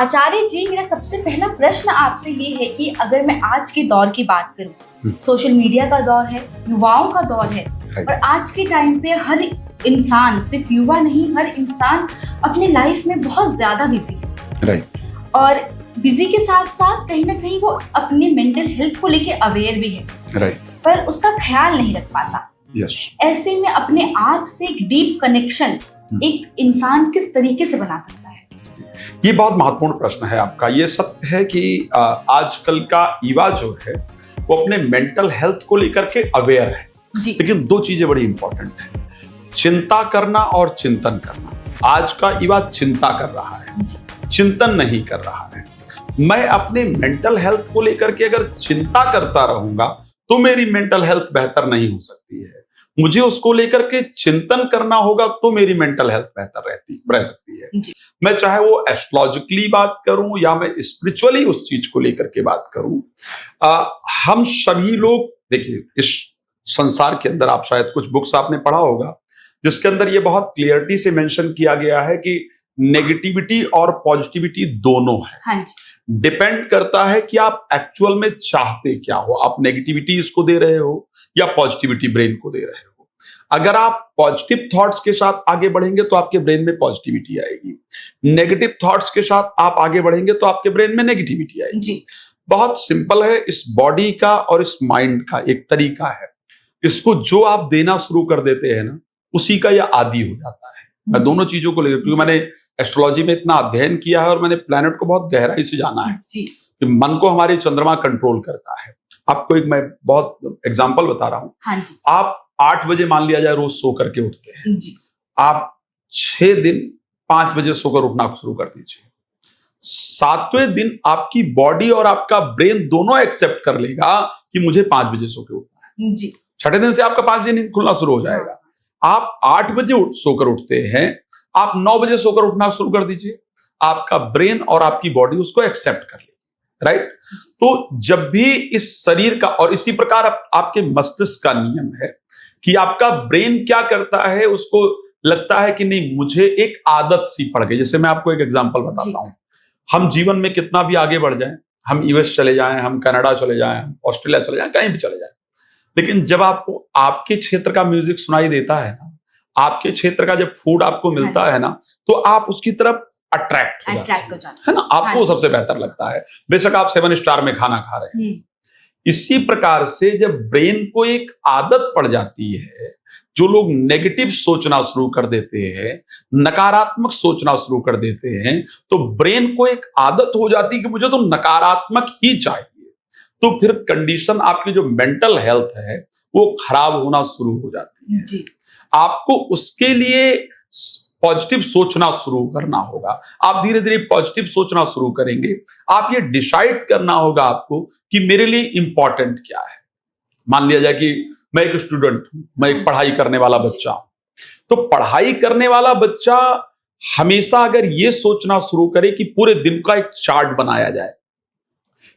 आचार्य जी, मेरा सबसे पहला प्रश्न आपसे ये है कि अगर मैं आज के दौर की बात करूं, सोशल मीडिया का दौर है, युवाओं का दौर है, और आज के टाइम पे हर इंसान, सिर्फ युवा नहीं, हर इंसान अपने लाइफ में बहुत ज्यादा बिजी है। और बिजी के साथ साथ कहीं ना कहीं वो अपने मेंटल हेल्थ को लेके अवेयर भी है, पर उसका ख्याल नहीं रख पाता। ऐसे में अपने आप से एक डीप कनेक्शन एक इंसान किस तरीके से बना सकता है? ये बहुत महत्वपूर्ण प्रश्न है आपका। ये सत्य है कि आजकल का युवा जो है वो अपने मेंटल हेल्थ को लेकर के अवेयर है, लेकिन दो चीजें बड़ी इंपॉर्टेंट है, चिंता करना और चिंतन करना। आज का युवा चिंता कर रहा है, चिंतन नहीं कर रहा है। मैं अपने मेंटल हेल्थ को लेकर के अगर चिंता करता रहूंगा तो मेरी मेंटल हेल्थ बेहतर नहीं हो सकती है। मुझे उसको लेकर के चिंतन करना होगा तो मेरी मेंटल हेल्थ बेहतर रह सकती है। मैं चाहे वो एस्ट्रोलॉजिकली बात करूं या मैं स्पिरिचुअली उस चीज को लेकर के बात करूं। हम सभी लोग देखिए, इस संसार के अंदर आप शायद कुछ बुक्स आपने पढ़ा होगा जिसके अंदर ये बहुत क्लियरिटी से मेंशन किया गया है कि नेगेटिविटी और पॉजिटिविटी दोनों है। डिपेंड करता है कि आप एक्चुअल में चाहते क्या हो। आप नेगेटिविटी इसको दे रहे हो या पॉजिटिविटी ब्रेन को दे रहे हो। अगर आप पॉजिटिव थॉट्स के साथ आगे बढ़ेंगे तो आपके ब्रेन में पॉजिटिविटी आएगी, नेगेटिव थॉट्स के साथ आप आगे बढ़ेंगे तो आपके ब्रेन में नेगेटिविटी आएगी। बहुत सिंपल है। इस बॉडी का और इस माइंड का एक तरीका है, इसको जो आप देना शुरू कर देते हैं ना, उसी का यह आदी हो जाता है। मैं दोनों चीजों को लेकर, क्योंकि मैंने एस्ट्रोलॉजी में इतना अध्ययन किया है और मैंने प्लैनेट को बहुत गहराई से जाना है कि मन को हमारे चंद्रमा कंट्रोल करता है। आपको एक मैं बहुत एग्जांपल बता रहा हूं। आप 8 बजे मान लिया जाए रोज सो करके उठते हैं, आप 6 दिन 5 बजे सोकर उठना शुरू कर दीजिए। 7वें दिन आपकी बॉडी और आपका ब्रेन दोनों एक्सेप्ट कर लेगा कि मुझे 5 बजे सो के उठना है। 6ठे दिन से आपका 5 बजे नींद खुलना शुरू हो जाएगा। आप 8 बजे सोकर उठते हैं, आप 9 बजे सोकर उठना शुरू कर दीजिए, आपका ब्रेन और आपकी बॉडी उसको एक्सेप्ट कर लेगी। राइट? तो जब भी इस शरीर का, और इसी प्रकार आपके मस्तिष्क का नियम है कि आपका ब्रेन क्या करता है, उसको लगता है कि नहीं, मुझे एक आदत सी पड़ गई। जैसे मैं आपको एक एग्जांपल बताता हूं। हम जीवन में कितना भी आगे बढ़ जाएं, हम यूएस चले जाएं, हम कनाडा चले जाएं, हम ऑस्ट्रेलिया चले जाएं, कहीं भी चले जाएं, लेकिन जब आपको आपके क्षेत्र का म्यूजिक सुनाई देता है ना, आपके क्षेत्र का जब फूड आपको मिलता है ना, तो आप उसकी तरफ अट्रैक्ट हो जाते है ना, आपको सबसे बेहतर लगता है, बेशक आप 7 स्टार में खाना खा रहे हैं। इसी प्रकार से जब ब्रेन को एक आदत पड़ जाती है, जो लोग नेगेटिव सोचना शुरू कर देते हैं, नकारात्मक सोचना शुरू कर देते हैं, तो ब्रेन को एक आदत हो जाती है कि मुझे तो नकारात्मक ही चाहिए। तो फिर कंडीशन, आपकी जो मेंटल हेल्थ है वो खराब होना शुरू हो जाती है। आपको उसके लिए पॉजिटिव सोचना शुरू करना होगा। आप धीरे धीरे पॉजिटिव सोचना शुरू करेंगे। आप ये डिसाइड करना होगा आपको कि मेरे लिए इंपॉर्टेंट क्या है। मान लिया जाए कि मैं एक स्टूडेंट हूं, मैं एक पढ़ाई करने वाला बच्चा हूं, तो पढ़ाई करने वाला बच्चा हमेशा अगर ये सोचना शुरू करे कि पूरे दिन का एक चार्ट बनाया जाए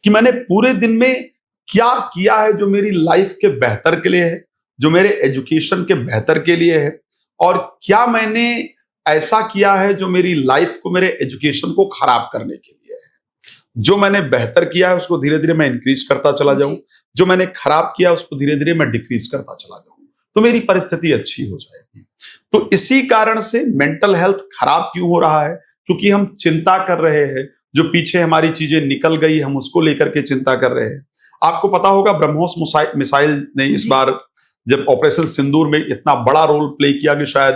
कि मैंने पूरे दिन में क्या किया है जो मेरी लाइफ के बेहतर के लिए है, जो मेरे एजुकेशन के बेहतर के लिए है, और क्या मैंने ऐसा किया है जो मेरी लाइफ को, मेरे एजुकेशन को खराब करने के लिए है। जो मैंने बेहतर किया है उसको धीरे धीरे मैं इंक्रीज करता चला जाऊं, जो मैंने खराब किया उसको धीरे धीरे मैं डिक्रीज करता चला जाऊं, तो मेरी परिस्थिति अच्छी हो जाएगी। तो इसी कारण से मेंटल हेल्थ खराब क्यों हो रहा है? क्योंकि हम चिंता कर रहे हैं, जो पीछे हमारी चीजें निकल गई हम उसको लेकर के चिंता कर रहे हैं। आपको पता होगा ब्रह्मोस मिसाइल ने इस बार जब ऑपरेशन सिंदूर में इतना बड़ा रोल प्ले किया कि शायद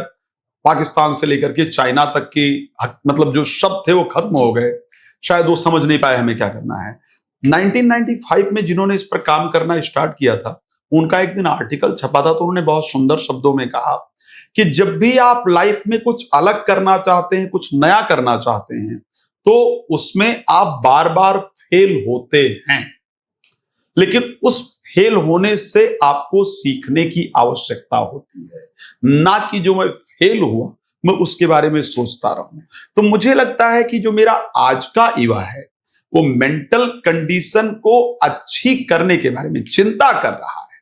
पाकिस्तान से लेकर के चाइना तक की, मतलब जो शब्द थे वो खत्म हो गए, शायद वो समझ नहीं पाए हमें क्या करना है। 1995 में जिन्होंने इस पर काम करना स्टार्ट किया था, उनका एक दिन आर्टिकल छपा था, तो उन्होंने बहुत सुंदर शब्दों में कहा कि जब भी आप लाइफ में कुछ अलग करना चाहते हैं, कुछ नया करना चाहते हैं, तो उसमें आप बार बार फेल होते हैं, लेकिन उस फेल होने से आपको सीखने की आवश्यकता होती है, ना कि जो मैं फेल हुआ मैं उसके बारे में सोचता रहूं। तो मुझे लगता है कि जो मेरा आज का युवा है वो मेंटल कंडीशन को अच्छी करने के बारे में चिंता कर रहा है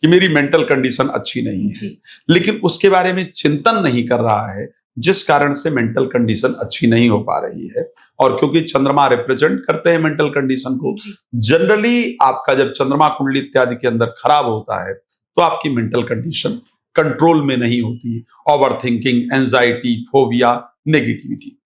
कि मेरी मेंटल कंडीशन अच्छी नहीं है, लेकिन उसके बारे में चिंतन नहीं कर रहा है जिस कारण से मेंटल कंडीशन अच्छी नहीं हो पा रही है। और क्योंकि चंद्रमा रिप्रेजेंट करते हैं मेंटल कंडीशन को, जनरली आपका जब चंद्रमा कुंडली इत्यादि के अंदर खराब होता है तो आपकी मेंटल कंडीशन कंट्रोल में नहीं होती, over thinking, anxiety, phobia, negativity.